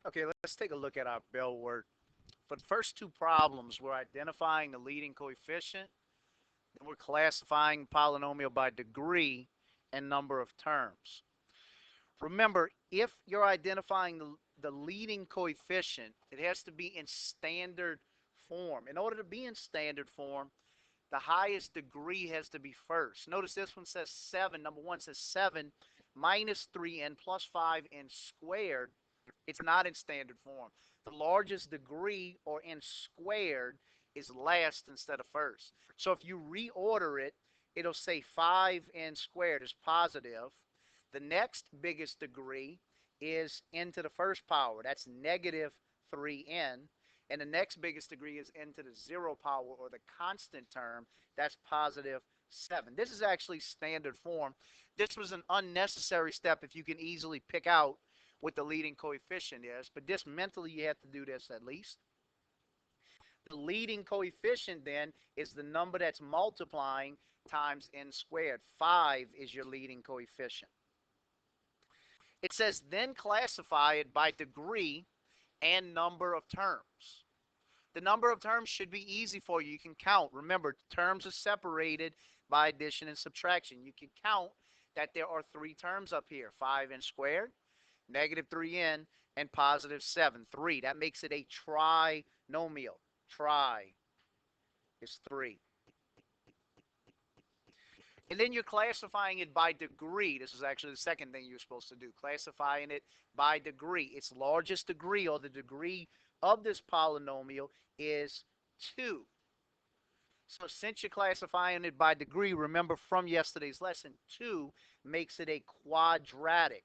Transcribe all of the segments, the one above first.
Okay, let's take a look at our bell work. For the first two problems, we're identifying the leading coefficient, then we're classifying polynomial by degree and number of terms. Remember, if you're identifying the leading coefficient, it has to be in standard form. In order to be in standard form, the highest degree has to be first. Notice this one says 7. Number one says 7 minus 3n plus 5n squared. It's not in standard form. The largest degree, or n squared, is last instead of first. So if you reorder it, it'll say 5n squared is positive. The next biggest degree is n to the first power. That's negative 3n. And the next biggest degree is n to the zero power, or the constant term. That's positive 7. This is actually standard form. This was an unnecessary step if you can easily pick out what the leading coefficient is. But this mentally, you have to do this at least. The leading coefficient then is the number that's multiplying times n squared. 5 is your leading coefficient. It says then classify it by degree and number of terms. The number of terms should be easy for you. You can count. Remember, terms are separated by addition and subtraction. You can count that there are 3 terms up here. 5n squared, negative 3n, and positive 7. 3. That makes it a trinomial. Tri is 3. And then you're classifying it by degree. This is actually the second thing you're supposed to do, classifying it by degree. Its largest degree, or the degree of this polynomial, is 2. So since you're classifying it by degree, remember from yesterday's lesson, 2 makes it a quadratic.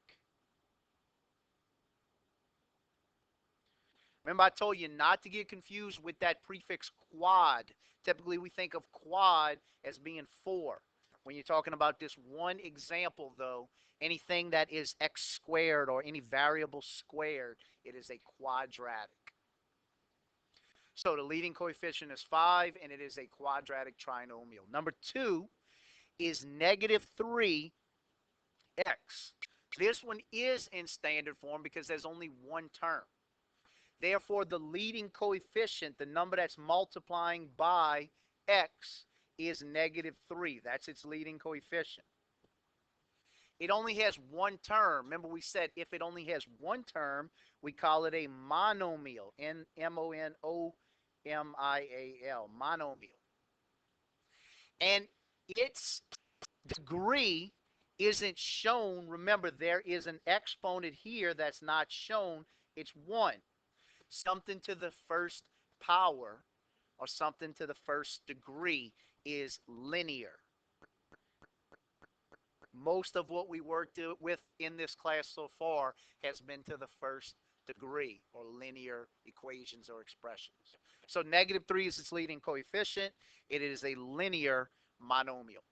Remember, I told you not to get confused with that prefix quad. Typically, we think of quad as being 4. When you're talking about this one example, though, anything that is x squared or any variable squared, it is a quadratic. So the leading coefficient is 5, and it is a quadratic trinomial. Number 2 is negative 3x. This one is in standard form because there's only one term. Therefore, the leading coefficient, the number that's multiplying by x, is negative 3. That's its leading coefficient. It only has one term. Remember, we said if it only has one term, we call it a monomial. M-O-N-O-M-I-A-L. Monomial. And its degree isn't shown. Remember, there is an exponent here that's not shown. It's 1. Something to the first power, or something to the first degree, is linear. Most of what we worked with in this class so far has been to the first degree, or linear equations or expressions. So negative 3 is its leading coefficient. It is a linear monomial.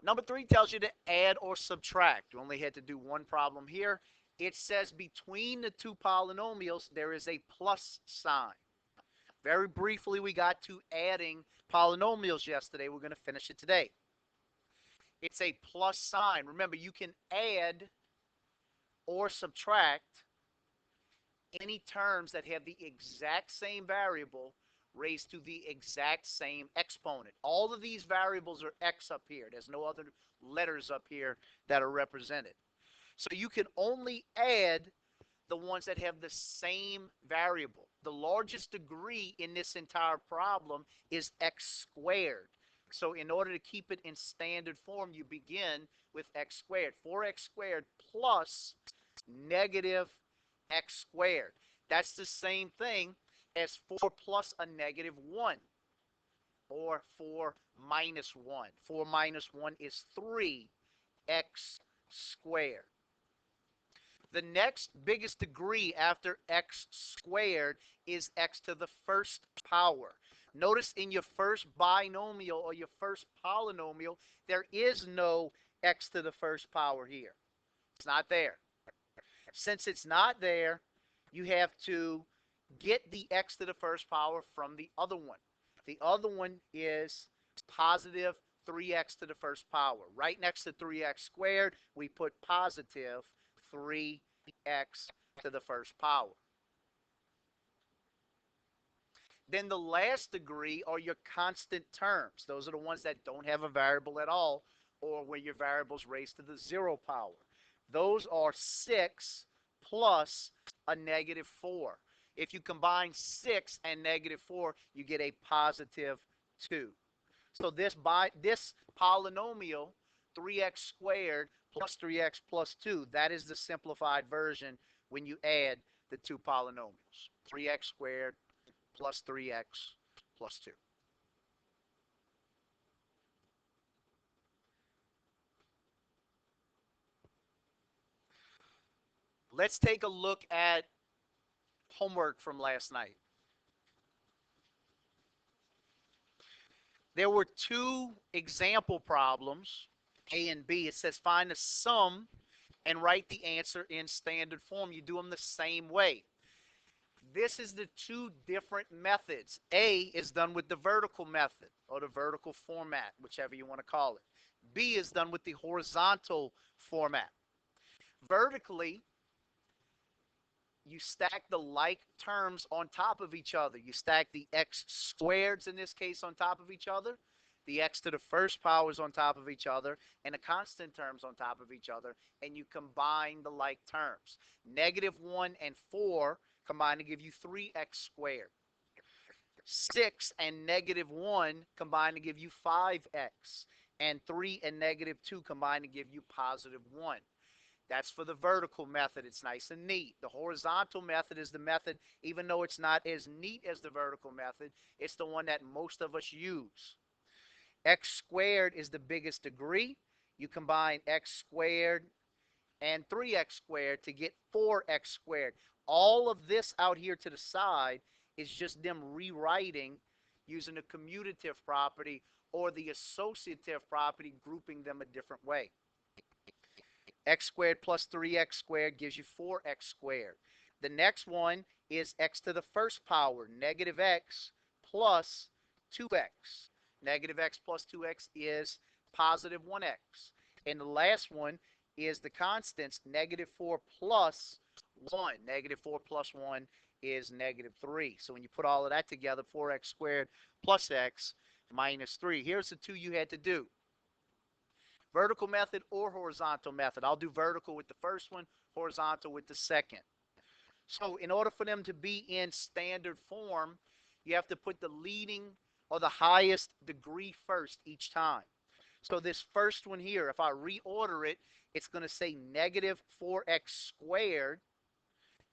Number 3 tells you to add or subtract. You only had to do one problem here. It says between the two polynomials, there is a plus sign. Very briefly, we got to adding polynomials yesterday. We're going to finish it today. It's a plus sign. Remember, you can add or subtract any terms that have the exact same variable raised to the exact same exponent. All of these variables are x up here. There's no other letters up here that are represented. So you can only add the ones that have the same variable. The largest degree in this entire problem is x squared. So in order to keep it in standard form, you begin with x squared. 4x squared plus negative x squared. That's the same thing as 4 plus a negative 1, or 4 minus 1. 4 minus 1 is 3x squared. The next biggest degree after x squared is x to the first power. Notice in your first binomial, or your first polynomial, there is no x to the first power here. It's not there. Since it's not there, you have to get the x to the first power from the other one. The other one is positive 3x to the first power. Right next to 3x squared, we put positive 3x to the first power. Then the last degree are your constant terms. Those are the ones that don't have a variable at all, or where your variable's raised to the 0 power. Those are 6 plus a negative 4. If you combine 6 and negative 4, you get a positive 2. So this polynomial, 3x squared plus 3x plus 2, that is the simplified version when you add the two polynomials. 3x squared plus 3x plus 2. Let's take a look at homework from last night. There were two example problems, A and B. It says find the sum and write the answer in standard form. You do them the same way. This is the two different methods. A is done with the vertical method or the vertical format, whichever you want to call it. B is done with the horizontal format. Vertically, you stack the like terms on top of each other. You stack the x squareds in this case on top of each other, the x to the first powers on top of each other, and the constant terms on top of each other, and you combine the like terms. Negative 1 and 4 combine to give you 3x squared. 6 and negative 1 combine to give you 5x. And 3 and negative 2 combine to give you positive 1. That's for the vertical method. It's nice and neat. The horizontal method is the method, even though it's not as neat as the vertical method, it's the one that most of us use. X squared is the biggest degree. You combine x squared and 3x squared to get 4x squared. All of this out here to the side is just them rewriting using the commutative property or the associative property, grouping them a different way. X squared plus 3x squared gives you 4x squared. The next one is x to the first power, negative x plus 2x. Negative x plus 2x is positive 1x. And the last one is the constants, negative 4 plus 1. Negative 4 plus 1 is negative 3. So when you put all of that together, 4x squared plus x minus 3. Here's the two you had to do. Vertical method or horizontal method. I'll do vertical with the first one, horizontal with the second. So in order for them to be in standard form, you have to put the leading or the highest degree first each time. So this first one here, if I reorder it, it's going to say negative 4x squared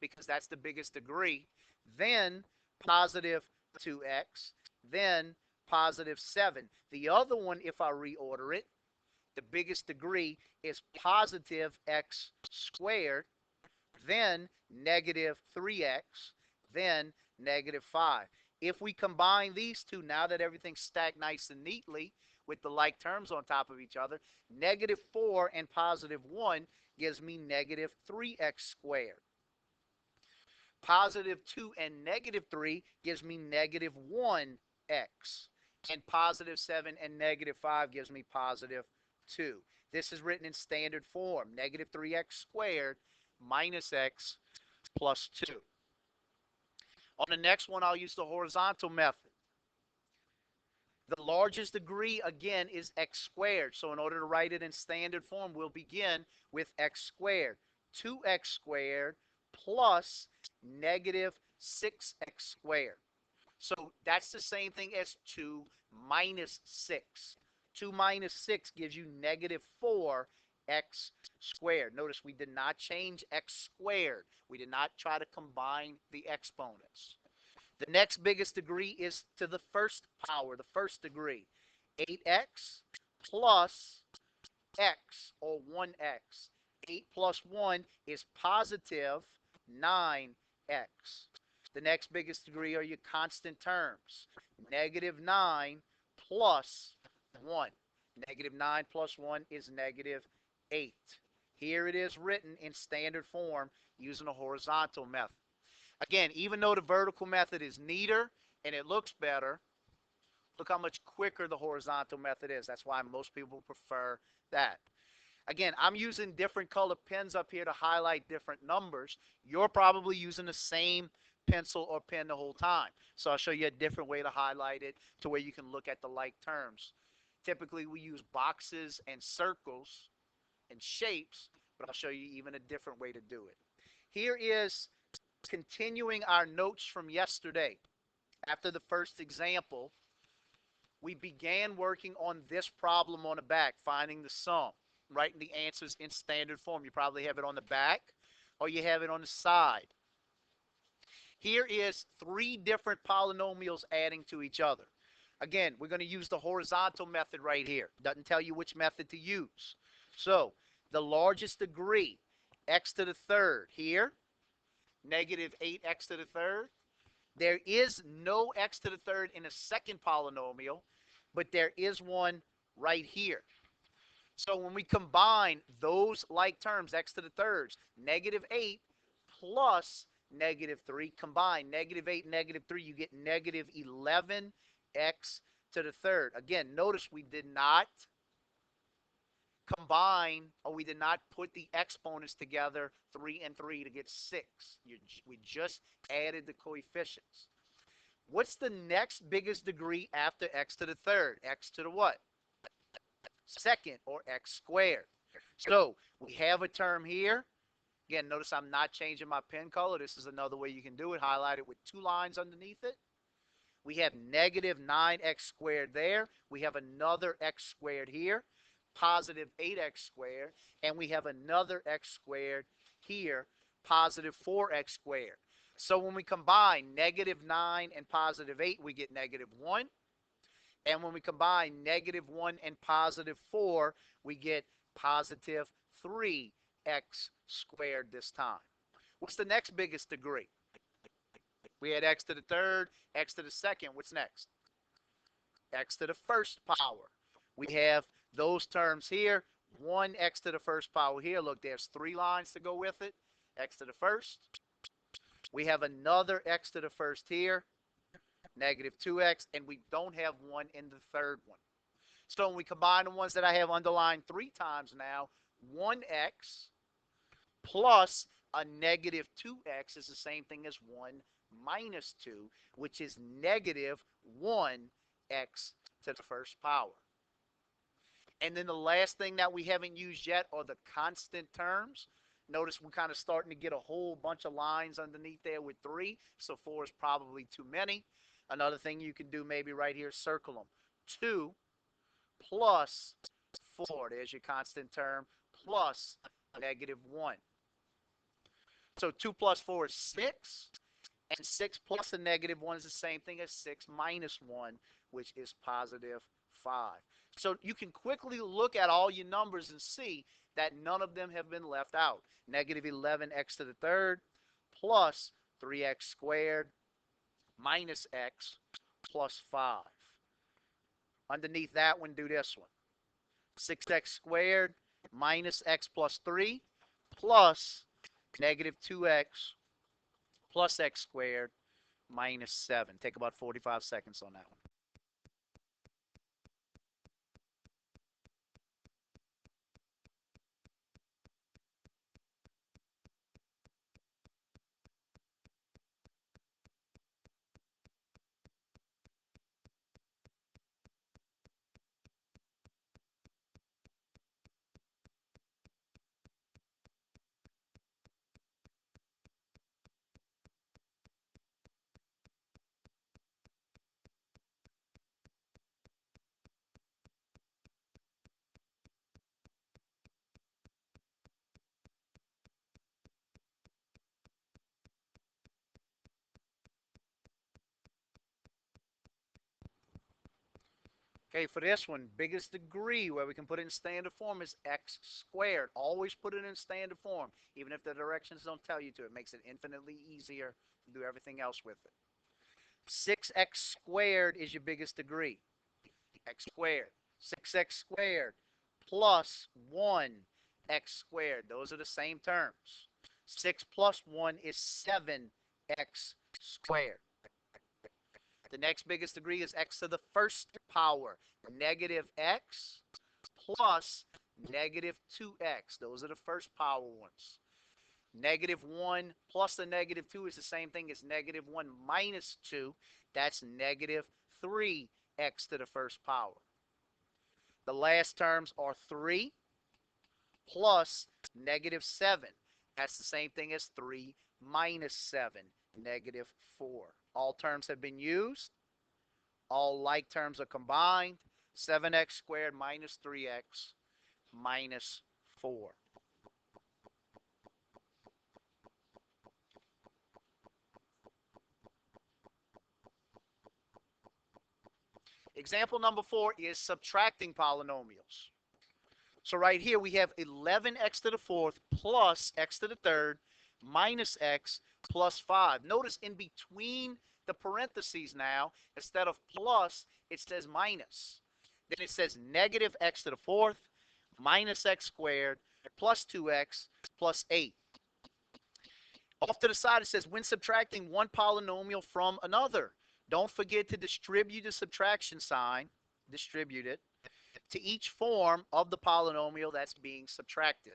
because that's the biggest degree, then positive 2x, then positive 7. The other one, if I reorder it, the biggest degree is positive x squared, then negative 3x, then negative 5. If we combine these two, now that everything's stacked nice and neatly with the like terms on top of each other, negative 4 and positive 1 gives me negative 3x squared. Positive 2 and negative 3 gives me negative 1x. And positive 7 and negative 5 gives me positive 2. This is written in standard form, negative 3x squared minus x plus 2. On the next one, I'll use the horizontal method. The largest degree, again, is x squared. So in order to write it in standard form, we'll begin with x squared. 2x squared plus negative 6x squared. So that's the same thing as 2 minus 6. 2 minus 6 gives you negative 4x squared. Notice we did not change x squared. We did not try to combine the exponents. The next biggest degree is to the first power, the first degree. 8x plus x, or 1x. 8 plus 1 is positive 9x. The next biggest degree are your constant terms. Negative 9 plus 1. Negative 9 plus 1 is negative 8. Here it is written in standard form using a horizontal method. Again, even though the vertical method is neater and it looks better, look how much quicker the horizontal method is. That's why most people prefer that. Again, I'm using different color pens up here to highlight different numbers. You're probably using the same pencil or pen the whole time. So I'll show you a different way to highlight it to where you can look at the like terms. Typically, we use boxes and circles and shapes, but I'll show you even a different way to do it. Here is continuing our notes from yesterday. After the first example, we began working on this problem on the back, finding the sum, writing the answers in standard form. You probably have it on the back or you have it on the side. Here is three different polynomials adding to each other. Again, we're going to use the horizontal method right here. Doesn't tell you which method to use. So the largest degree, x to the third here, negative 8x to the third. There is no x to the third in a second polynomial, but there is one right here. So when we combine those like terms, x to the thirds, negative 8 plus negative 3, combine negative 8 and negative 3, you get negative 11x to the third. Again, notice we did not combine, or we did not put the exponents together, 3 and 3 to get 6. We just added the coefficients. What's the next biggest degree after x to the third? X to the what? Second, or x squared. So we have a term here. Again, notice I'm not changing my pen color. This is another way you can do it. Highlight it with two lines underneath it. We have negative 9x squared there. We have another x squared here, positive 8x squared, and we have another x squared here, positive 4x squared. So when we combine negative 9 and positive 8, we get negative 1. And when we combine negative 1 and positive 4, we get positive 3x squared this time. What's the next biggest degree? We had x to the third, x to the second. What's next? X to the first power. We have those terms here. 1x to the first power here. Look, there's three lines to go with it. X to the first. We have another x to the first here, negative 2x, and we don't have one in the third one. So when we combine the ones that I have underlined three times now, 1x plus a negative 2x is the same thing as 1 minus 2, which is negative 1x to the first power. And then the last thing that we haven't used yet are the constant terms. Notice we're kind of starting to get a whole bunch of lines underneath there with 3, so 4 is probably too many. Another thing you can do maybe right here, circle them. 2 plus 4, there's your constant term, plus negative 1. So 2 plus 4 is 6, and 6 plus a negative 1 is the same thing as 6 minus 1, which is positive 5. So you can quickly look at all your numbers and see that none of them have been left out. Negative 11x to the third plus 3x squared minus x plus 5. Underneath that one, do this one. 6x squared minus x plus 3 plus negative 2x plus x squared minus 7. Take about 45 seconds on that one. Okay, for this one, biggest degree where we can put it in standard form is x squared. Always put it in standard form, even if the directions don't tell you to. It makes it infinitely easier to do everything else with it. 6x squared is your biggest degree. X squared. 6x squared plus 1x squared. Those are the same terms. 6 plus 1 is 7x squared. The next biggest degree is x to the first power, negative x plus negative 2x. Those are the first power ones. Negative 1 plus the negative 2 is the same thing as negative 1 minus 2. That's negative 3x to the first power. The last terms are 3 plus negative 7. That's the same thing as 3 minus 7, negative 4. All terms have been used. All like terms are combined. 7x squared minus 3x minus 4. Example number 4 is subtracting polynomials. So right here we have 11x to the fourth plus x to the third minus x plus 5. Notice in between the parentheses now, instead of plus, it says minus. Then it says negative x to the fourth minus x squared plus 2x plus 8. Off to the side, it says when subtracting one polynomial from another, don't forget to distribute the subtraction sign, distribute it, to each form of the polynomial that's being subtracted.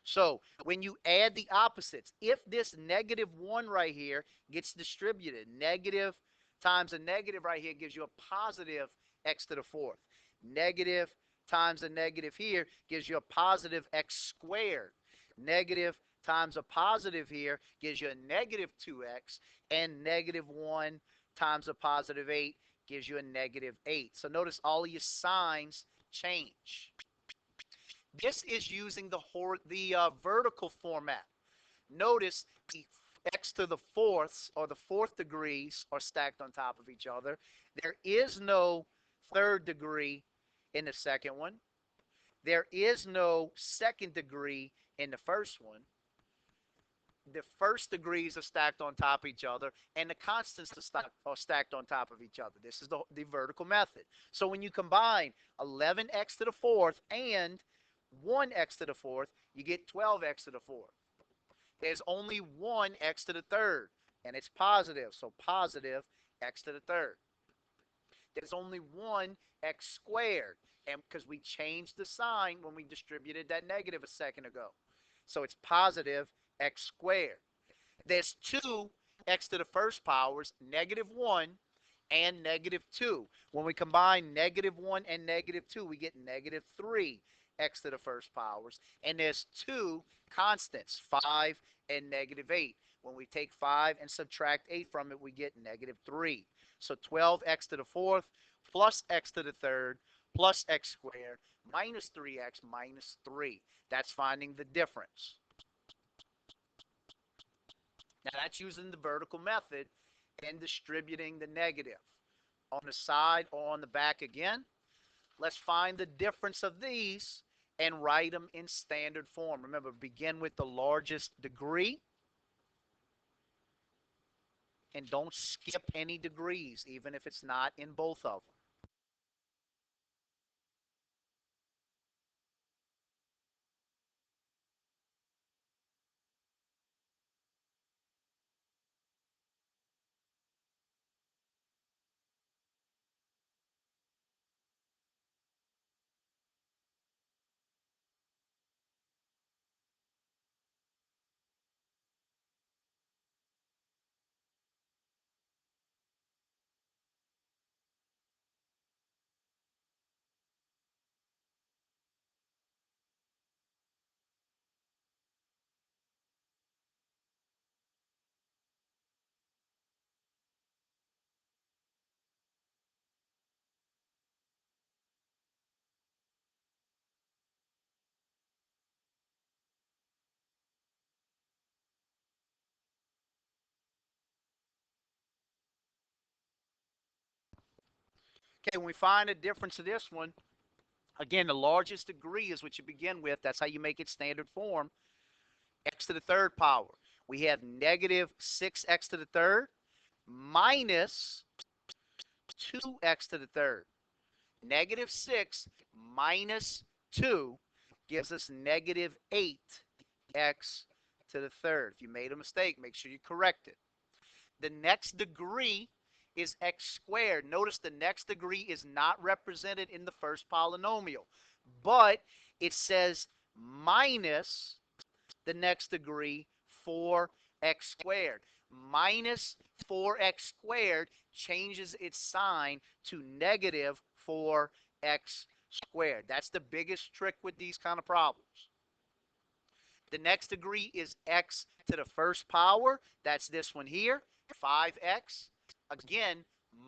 So when you add the opposites, if this negative 1 right here gets distributed, negative times a negative right here gives you a positive x to the fourth. Negative times a negative here gives you a positive x squared. Negative times a positive here gives you a negative 2x, and negative 1 times a positive 8 gives you a negative 8. So notice all of your signs change. This is using the vertical format. Notice the x to the fourths or the fourth degrees are stacked on top of each other. There is no third degree in the second one. There is no second degree in the first one. The first degrees are stacked on top of each other, and the constants are stacked on top of each other. This is the vertical method. So when you combine 11x to the fourth and 1x to the fourth, you get 12x to the fourth. There's only one x to the third, and it's positive, so positive x to the third. There's only one x squared, and because we changed the sign when we distributed that negative a second ago. So it's positive x squared. There's two x to the first powers, negative 1 and negative 2. When we combine negative 1 and negative 2, we get negative 3 x to the first powers. And there's two constants, 5 and negative 8. When we take 5 and subtract 8 from it, we get negative 3. So 12x to the fourth plus x to the third plus x squared minus 3x minus 3. That's finding the difference. Now that's using the vertical method and distributing the negative. On the side or on the back again, let's find the difference of these and write them in standard form. Remember, begin with the largest degree and don't skip any degrees, even if it's not in both of them. Okay, when we find a difference of this one, again, the largest degree is what you begin with. That's how you make it standard form. X to the third power. We have negative 6x to the third minus 2x to the third. Negative 6 minus 2 gives us negative 8x to the third. If you made a mistake, make sure you correct it. The next degree is x squared. Notice the next degree is not represented in the first polynomial, but it says minus the next degree 4x squared. Minus 4x squared changes its sign to negative 4x squared. That's the biggest trick with these kind of problems. The next degree is x to the first power. That's this one here, 5x. Again,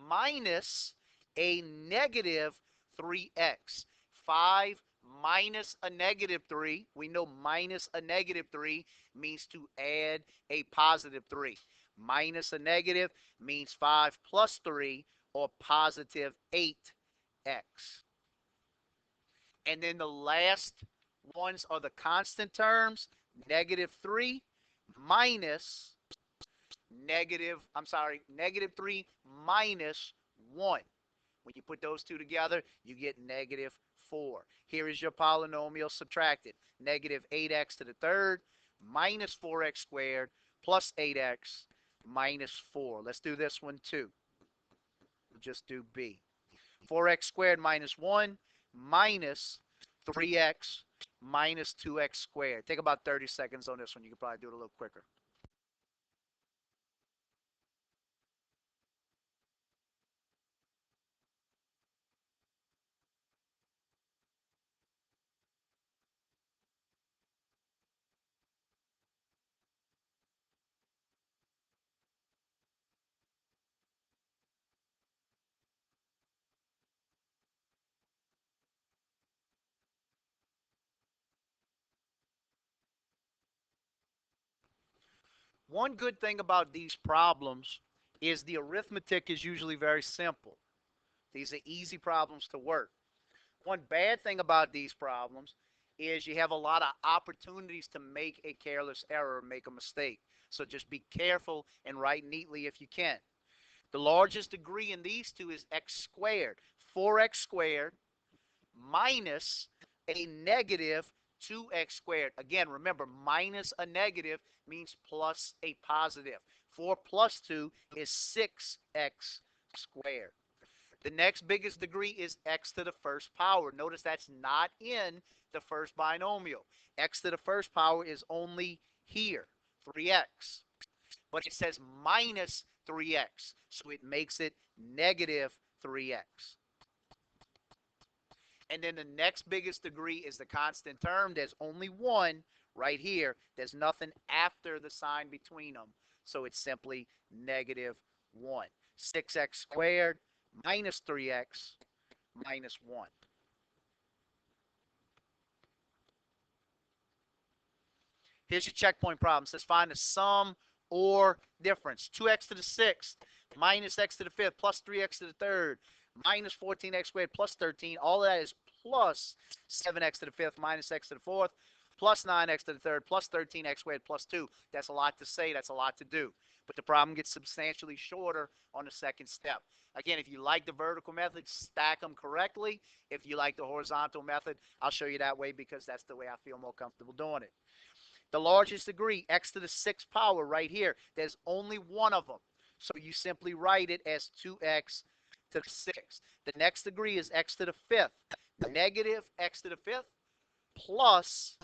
minus a negative 3x. 5 minus a negative 3. We know minus a negative 3 means to add a positive 3. Minus a negative means 5 plus 3, or positive 8x. And then the last ones are the constant terms, negative 3 minus negative 3 minus 1. When you put those two together, you get negative 4. Here is your polynomial subtracted. Negative 8x to the third minus 4x squared plus 8x minus 4. Let's do this one too. We'll just do B. 4x squared minus 1 minus 3x minus 2x squared. Take about 30 seconds on this one. You can probably do it a little quicker. One good thing about these problems is the arithmetic is usually very simple. These are easy problems to work. One bad thing about these problems is you have a lot of opportunities to make a careless error, make a mistake. So just be careful and write neatly if you can. The largest degree in these two is x squared. 4x squared minus a negative 2x squared. Again, remember, minus a negative means plus a positive. 4 plus 2 is 6x squared. The next biggest degree is x to the first power. Notice that's not in the first binomial. X to the first power is only here, 3x. But it says minus 3x, so it makes it negative 3x. And then the next biggest degree is the constant term. There's only one right here. There's nothing after the sign between them. So it's simply negative 1. 6x squared minus 3x minus 1. Here's your checkpoint problem. It says find the sum or difference. 2x to the sixth minus x to the fifth plus 3x to the third minus 14x squared plus 13. All of that is plus 7x to the fifth minus x to the fourth plus 9x to the third plus 13x squared plus 2. That's a lot to say. That's a lot to do. But the problem gets substantially shorter on the second step. Again, if you like the vertical method, stack them correctly. If you like the horizontal method, I'll show you that way because that's the way I feel more comfortable doing it. The largest degree, x to the sixth power right here. There's only one of them. So you simply write it as 2x to the sixth. The next degree is x to the fifth. Negative x to the fifth plus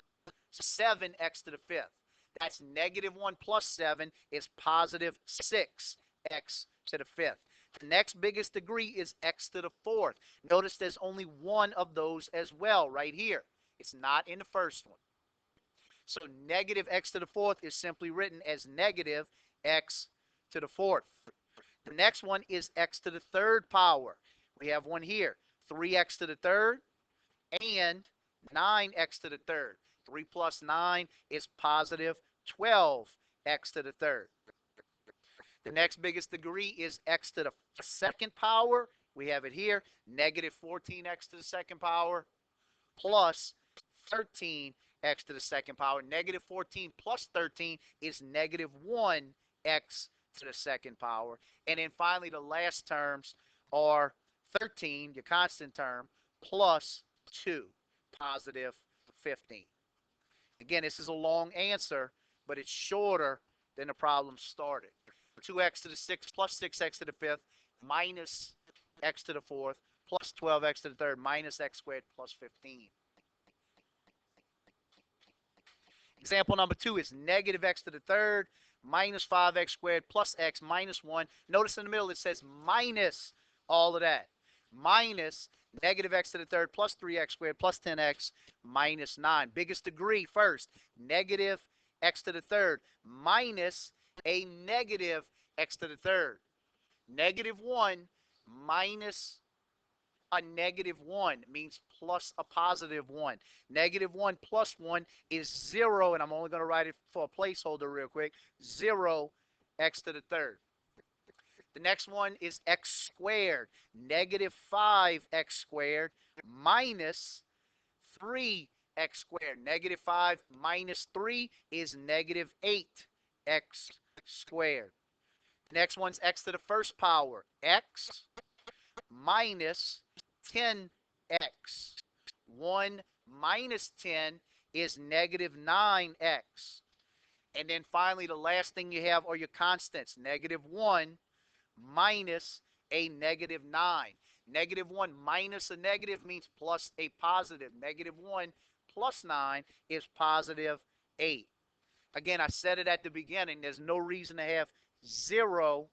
7x to the fifth. That's negative 1 plus 7 is positive 6x to the fifth. The next biggest degree is x to the fourth. Notice there's only one of those as well right here. It's not in the first one. So negative x to the fourth is simply written as negative x to the fourth. The next one is x to the third power. We have one here, 3x to the third and 9x to the third. 3 plus 9 is positive 12x to the third. The next biggest degree is x to the second power. We have it here, negative 14x to the second power plus 13x to the second power. Negative 14 plus 13 is negative 1x to the second power. And then finally, the last terms are 13, your constant term, plus 2, positive 15. Again, this is a long answer, but it's shorter than the problem started. 2x to the 6th plus 6x to the 5th minus x to the 4th plus 12x to the 3rd minus x squared plus 15. Example number 2 is negative x to the third minus 5x squared plus x minus 1. Notice in the middle it says minus all of that. Minus negative x to the third plus 3x squared plus 10x minus 9. Biggest degree first. Negative x to the third minus a negative x to the third. Negative 1 minus a negative 1 means plus a positive 1. Negative 1 plus 1 is 0, and I'm only going to write it for a placeholder real quick. 0 x to the third. The next one is x squared. Negative 5x squared minus 3x squared. Negative 5 minus 3 is negative 8x squared. The next one's x to the first power. X minus 10x. 1 minus 10 is negative 9x. And then finally, the last thing you have are your constants. Negative 1 minus a negative 9. Negative 1 minus a negative means plus a positive. Negative 1 plus 9 is positive 8. Again, I said it at the beginning. There's no reason to have 0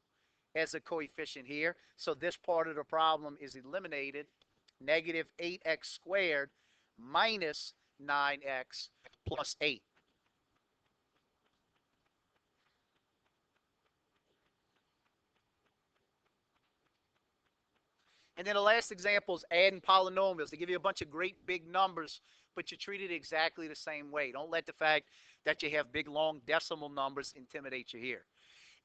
as a coefficient here. So this part of the problem is eliminated. Negative 8x squared minus 9x plus 8. And then the last example is adding polynomials. They give you a bunch of great big numbers, but you treat it exactly the same way. Don't let the fact that you have big, long decimal numbers intimidate you here.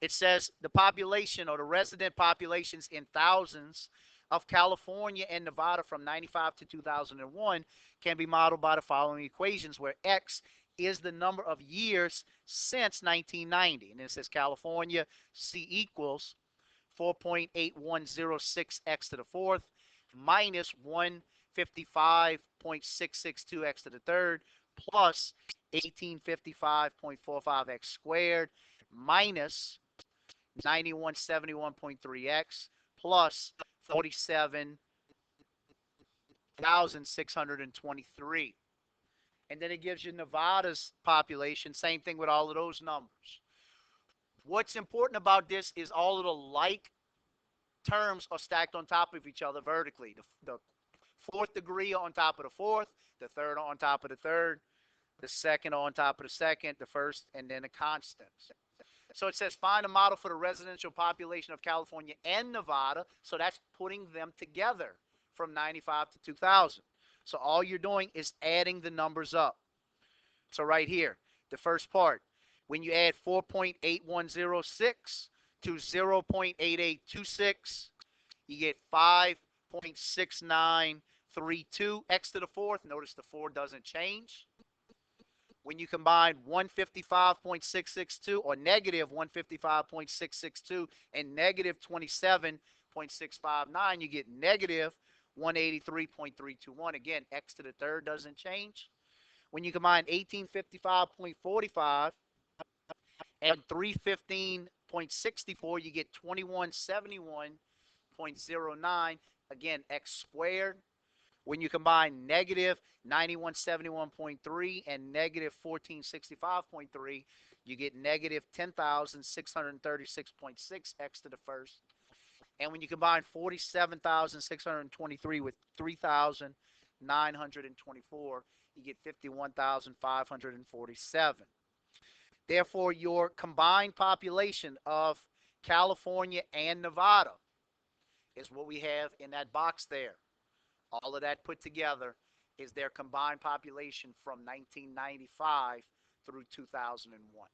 It says the population or the resident populations in thousands of California and Nevada from 95 to 2001 can be modeled by the following equations, where X is the number of years since 1990. And it says California C equals 4.8106x to the fourth minus 155.662x to the third plus 1855.45x squared minus 9171.3x plus 47,623. And then it gives you Nevada's population, same thing with all of those numbers. What's important about this is all of the like terms are stacked on top of each other vertically. The fourth degree on top of the fourth, the third on top of the third, the second on top of the second, the first, and then the constants. So it says find a model for the residential population of California and Nevada. So that's putting them together from 95 to 2000. So all you're doing is adding the numbers up. So right here, the first part, when you add 4.8106 to 0.8826, you get 5.6932 x to the fourth. Notice the 4 doesn't change. When you combine 155.662 or negative 155.662 and negative 27.659, you get negative 183.321. Again, x to the third doesn't change. When you combine 1855.45 and 315.64, you get 2171.09. Again, x squared. When you combine negative 9171.3 and negative 1465.3, you get negative 10,636.6 x to the first. And when you combine 47,623 with 3,924, you get 51,547. Therefore, your combined population of California and Nevada is what we have in that box there. All of that put together is their combined population from 1995 through 2001.